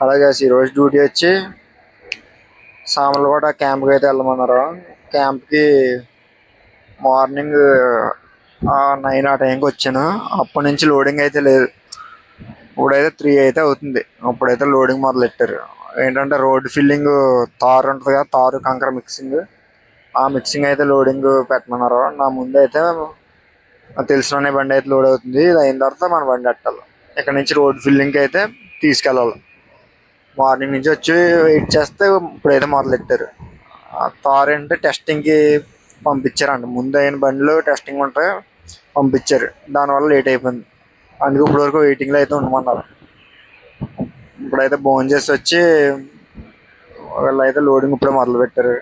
అలాగే ఈరోజు డ్యూటీ వచ్చి సామర్లకోట క్యాంప్కి అయితే వెళ్ళమన్నారు. క్యాంప్కి మార్నింగ్ 9 ఆ టైంకి వచ్చాను. అప్పటి నుంచి లోడింగ్ అయితే లేదు. ఇప్పుడైతే 3 అయితే అవుతుంది. ఇప్పుడైతే లోడింగ్ మొదలెట్టారు. ఏంటంటే రోడ్ ఫిల్లింగ్ తారు ఉంటుంది కదా, తారు కంకర మిక్సింగ్, ఆ మిక్సింగ్ అయితే లోడింగ్ పెట్టమన్నారు. నా ముందు అయితే తెలిసిన బండి అయితే లోడ్ అవుతుంది. ఇది అయిన తర్వాత మన బండి ఎట్టాలి. ఇక్కడ నుంచి రోడ్ ఫిల్లింగ్ అయితే తీసుకెళ్ళాలి. మార్నింగ్ నుంచి వచ్చి వెయిట్ చేస్తే ఇప్పుడైతే మొదలెట్టారు. తారు అంటే టెస్టింగ్కి పంపించారంట. ముందు అయిన బండిలో టెస్టింగ్ ఉంటే పంపించారు. దానివల్ల లేట్ అయిపోయింది. అందుకే ఇప్పుడు వరకు వెయిటింగ్లో అయితే ఉండమన్నారు. ఇప్పుడైతే భోజనం చేసి వచ్చి వీళ్ళైతే లోడింగ్ ఇప్పుడే మొదలు పెట్టారు.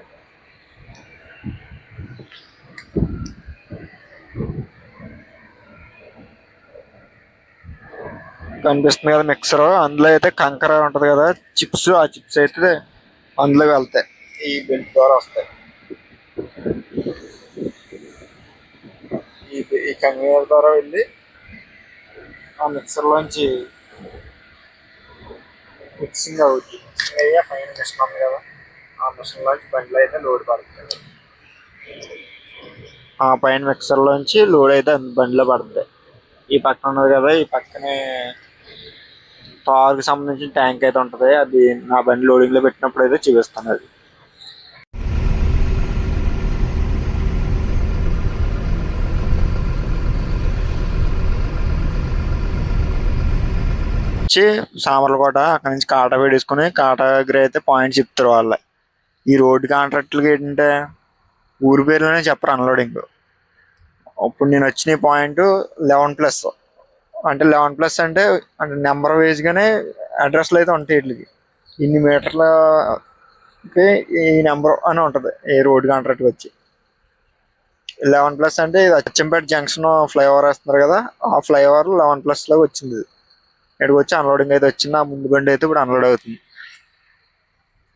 కనిపిస్తుంది కదా మిక్సర్, అందులో అయితే కంకర ఉంటుంది కదా, చిప్స్, ఆ చిప్స్ అయితే అందులో వెళ్తాయి. ఈ బెల్ట్ ద్వారా వస్తాయి. ఈ కన్వేయర్ ద్వారా వెళ్ళి ఆ మిక్సర్లోంచి మిక్సింగ్ అవుతుంది. మిక్సింగ్ అయ్యి పైన మిషన్ ఉంది కదా, ఆ మిషన్లోంచి బండిలో అయితే లోడ్ పడుతుంది. ఆ పైన మిక్సర్లోంచి లోడ్ అయితే బండిలో పడుతుంది. ఈ పక్కన ఉన్నది కదా, ఈ పక్కనే తారుకి సంబంధించిన ట్యాంక్ అయితే ఉంటుంది. అది నా బండి లోడింగ్లో పెట్టినప్పుడు అయితే చూపిస్తాను. అది వచ్చి సామర్లకోట, అక్కడ నుంచి కాటా వేడేసుకుని కాటా దగ్గర అయితే పాయింట్స్ చెప్తారు వాళ్ళ. ఈ రోడ్డు కాంట్రాక్టులకి ఏంటంటే ఊరి పేరులోనే చెప్పరు అన్లోడింగ్. ఇప్పుడు నేను వచ్చిన పాయింట్ 11+. అంటే 11+ అంటే నెంబర్ వైజ్గానే అడ్రస్లు అయితే ఉంటాయి. వీటికి ఇన్ని మీటర్లకి ఈ నెంబర్ అని ఉంటుంది. ఈ రోడ్డు కాంట్రాక్ట్కి వచ్చి 11+ అంటే ఇది అచ్చంపేట జంక్షన్ ఫ్లైఓవర్ వేస్తున్నారు కదా, ఆ ఫ్లైఓవర్ 11+ లాగా వచ్చింది. ఇక్కడికి వచ్చి అన్లోడింగ్ అయితే వచ్చింది. ఆ ముందు బండి అయితే ఇప్పుడు అన్లోడ్ అవుతుంది.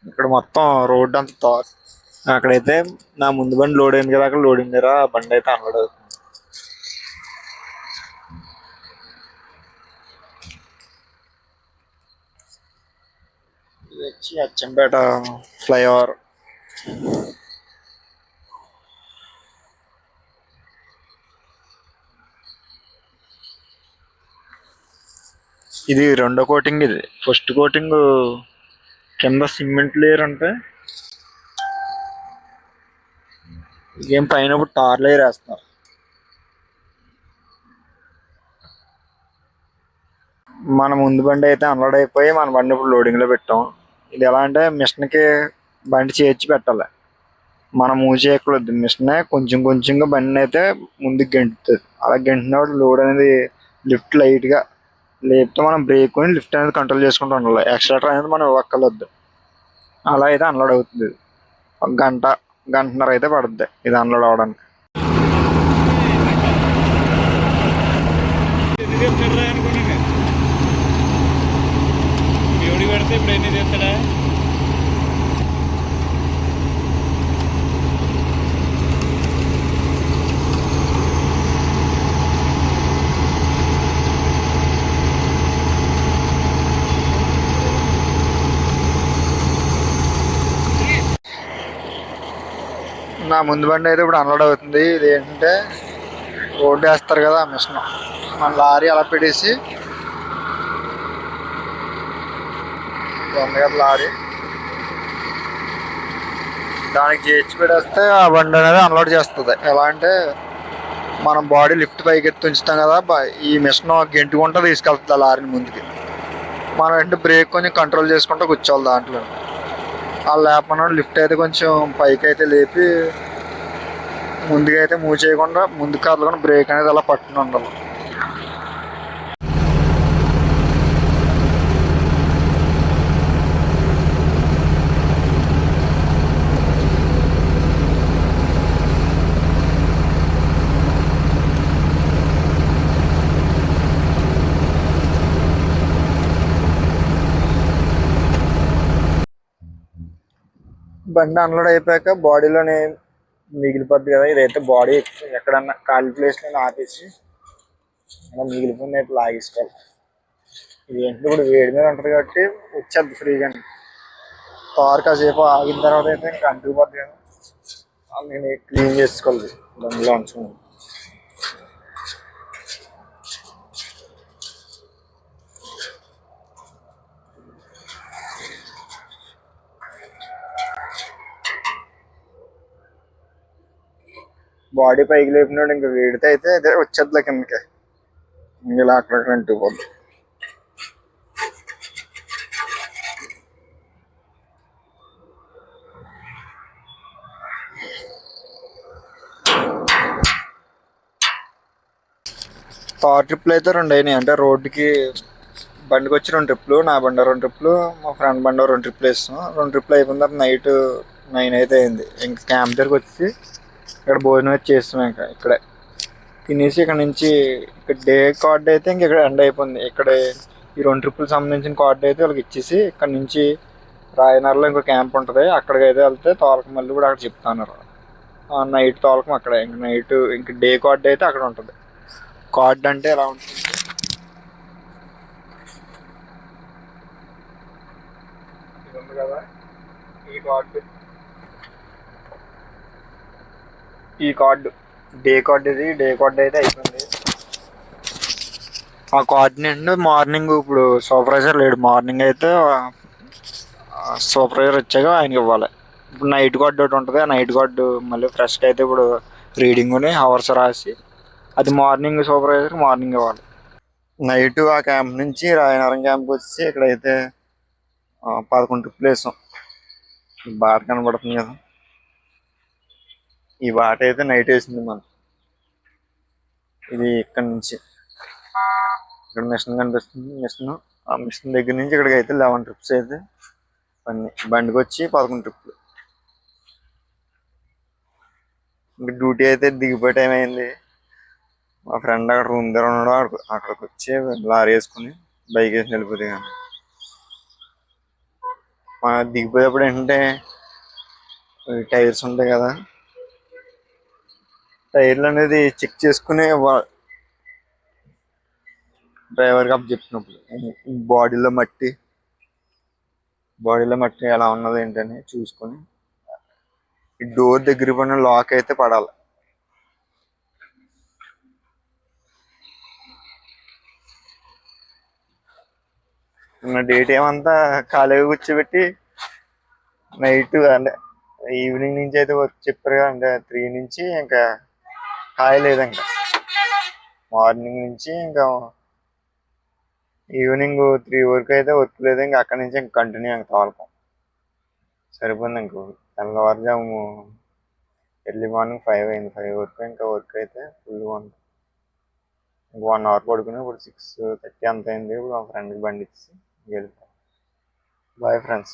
ఇక్కడ మొత్తం రోడ్డు అంతా తారు. అక్కడైతే నా ముందు బండి లోడ్ అయింది కదా, అక్కడ లోడింగ్ దగ్గర ఆ బండి అయితే అన్లోడ్ అవుతుంది. ఇది వచ్చి అచ్చంపేట ఫ్లైఓవర్. ఇది రెండో కోటింగ్. ఇది ఫస్ట్ కోటింగ్ కింద సిమెంట్ లేయర్ అంటే ఇదేం పైన ఇప్పుడు టార్ లేయర్ వేస్తున్నారు. మన ముందు బండి అయితే అన్లోడ్ అయిపోయి మన బండి ఇప్పుడు లోడింగ్లో పెట్టాం. ఇది ఎలా అంటే మిషన్కి బండి చేర్చి పెట్టాలి. మనం మూవ్ చేయకూడదు. మిషన్ కొంచెం కొంచెంగా బండిని అయితే ముందుకు గెంటుతుంది. అలా గెంటినప్పుడు లోడ్ అనేది లిఫ్ట్ లైట్గా లేపితే మనం బ్రేక్ కొని లిఫ్ట్ అనేది కంట్రోల్ చేసుకుంటూ ఉండాలి. ఎక్స్ట్రా అనేది మనం ఇవ్వక్కర్లేదు. అలా అయితే అన్లోడ్ అవుతుంది. ఒక గంటన్నర అయితే పడుతుంది ఇది అన్లోడ్ అవడానికి. నా ముందు బండి అయితే ఇప్పుడు అన్లోడ్ అవుతుంది. ఇది ఏంటంటే రోడ్డు వేస్తారు కదా, ఆ మిషన్ మన లారీ అలా పెట్టేసి ఉంది కదా లారీ, దానికి చేర్చి పెట్టేస్తే ఆ బండి అనేది అన్లోడ్ చేస్తుంది. ఎలా అంటే మనం బాడీ లిఫ్ట్ పైకి ఎత్తి ఉంచుతాం కదా, ఈ మిషన్ గెంటుకుంటూ తీసుకెళ్తుంది ఆ లారీని ముందుకి. మనం ఏంటంటే బ్రేక్ కొంచెం కంట్రోల్ చేసుకుంటూ కూర్చోవాలి దాంట్లో. ఆ లేపన లిఫ్ట్ అయితే కొంచెం పైకి అయితే లేపి ముందుగా అయితే మూవ్ చేయకుండా ముందుకు కదలకుండా బ్రేక్ అనేది అలా పట్టుకుని ఉండాలి. బండి అన్లోడ్ అయిపోయాక బాడీలోనే మిగిలిపోద్ది కదా, ఇదైతే బాడీ ఎక్కడన్నా ఖాళీ ప్లేస్లో ఆపేసి అలా మిగిలిపోయిన అయితే లాగేసుకోవాలి. ఇది ఏంటి ఇప్పుడు వేడి మీద ఉంటుంది కాబట్టి వచ్చేది ఫ్రీగా. కార్ కాసేపు ఆగిన తర్వాత అయితే ఇంకా అంటుకుపోద్ది కదా, నేను క్లీన్ చేసుకోవాలి బండిలో ఉంచుకున్నాను. బాడీ పైకి లేపినాడు ఇంకా వేడితే అయితే అదే వచ్చేద్దిలే కిందకి, ఇలా అక్కడక్కడ అంటుకుపోద్ది. కార్ ట్రిప్లు అయితే 2 అయినాయి. అంటే రోడ్డుకి బండికి వచ్చి 2 ట్రిప్లు, నా బండి 2 ట్రిప్లు, మా ఫ్రెండ్ బండి 2 ట్రిప్లు వేస్తాం. 2 ట్రిప్లు అయిపోయిన తర్వాత నైట్ 9 అయితే అయింది. ఇంకా క్యాంప్ దగ్గరికి వచ్చి ఇక్కడ భోజనం అయితే చేస్తున్నాం. ఇంకా ఇక్కడే తినేసి ఇక్కడ నుంచి ఇక్కడ డే కార్డ్ అయితే ఇంక ఇక్కడ ఎండ్ అయిపోయింది. ఇక్కడ ఈ 2 ట్రిప్పులు సంబంధించిన కార్డు అయితే వాళ్ళకి ఇచ్చేసి ఇక్కడ నుంచి రాయనగర్లో ఇంకో క్యాంప్ ఉంటుంది, అక్కడికి అయితే వెళ్తే తోలకం మళ్ళీ కూడా అక్కడ చెప్తాను. నైట్ తోలకం అక్కడే, ఇంక నైట్ ఇంక డే కార్డ్ అయితే అక్కడ ఉంటుంది. కార్డ్ అంటే ఎలా ఉంటుంది, ఇది ఉంది కదా ఈ కార్డు డే కార్డ్. ఇది డే కార్డ్ అయితే అయిపోయింది. ఆ కార్డ్ నుండి మార్నింగ్ ఇప్పుడు సూపర్వైజర్ లేడు, మార్నింగ్ అయితే సూపర్వైజర్ వచ్చాక ఆయనకి ఇవ్వాలి. ఇప్పుడు నైట్ కార్డు ఒకటి ఉంటుంది, ఆ నైట్ కార్డు మళ్ళీ ఫ్రెష్గా అయితే ఇప్పుడు రీడింగ్ని అవర్స్ రాసి అది మార్నింగ్ సూపర్వైజర్ మార్నింగ్ ఇవ్వాలి. నైట్ ఆ క్యాంప్ నుంచి రాయనగరం క్యాంప్కి వచ్చి ఇక్కడైతే 11 ట్రిప్లు వేసాం. బాట కనబడుతుంది కదా, ఈ బాట అయితే నైట్ వేసింది మనం. ఇది ఇక్కడ నుంచి ఇక్కడ మిషన్ కనిపిస్తుంది, మిషన్ ఆ మిషన్ దగ్గర నుంచి ఇక్కడికి అయితే 11 ట్రిప్స్ అయితే బండికి వచ్చి 11 ట్రిప్లు. ఇంకా డ్యూటీ అయితే దిగిపోయే టైం అయింది. మా ఫ్రెండ్ అక్కడ రూమ్ దగ్గర ఉన్నాడు, అక్కడికి వచ్చి లారీ వేసుకుని బైక్ వేసి వెళ్ళిపోతే. కానీ మా దిగిపోయేప్పుడు ఏంటంటే టైర్స్ ఉంటాయి కదా, టైర్లు అనేది చెక్ చేసుకుని డ్రైవర్కి అప్ చెప్పినప్పుడు బాడీలో మట్టి ఎలా ఉన్నది ఏంటని చూసుకొని ఈ డోర్ దగ్గర పడిన లాక్ అయితే పడాలి. డే టైం అంతా ఖాళీగా కూర్చోబెట్టి నైట్ అంటే ఈవినింగ్ నుంచి అయితే వర్క్ చెప్పారు కదా, అంటే 3 నుంచి ఇంకా ఖాళీ లేదు. ఇంకా మార్నింగ్ నుంచి ఇంకా ఈవినింగ్ 3 వరకు అయితే వర్క్ లేదు. ఇంకా అక్కడి నుంచి ఇంకా కంటిన్యూ ఇంకా తోలకం సరిపోయింది. ఇంకో తెల్లవారుజాము ఎర్లీ మార్నింగ్ 5 అయింది, 5 వరకు ఇంకా వర్క్ అయితే ఫుల్గా ఉంది. ఇంక 1 అవర్ పడుకుని ఇప్పుడు 6:30 అంత అయింది. ఇప్పుడు మా ఫ్రెండ్కి బండి ఇచ్చి వెళ్ళిపోయాం. Bye friends.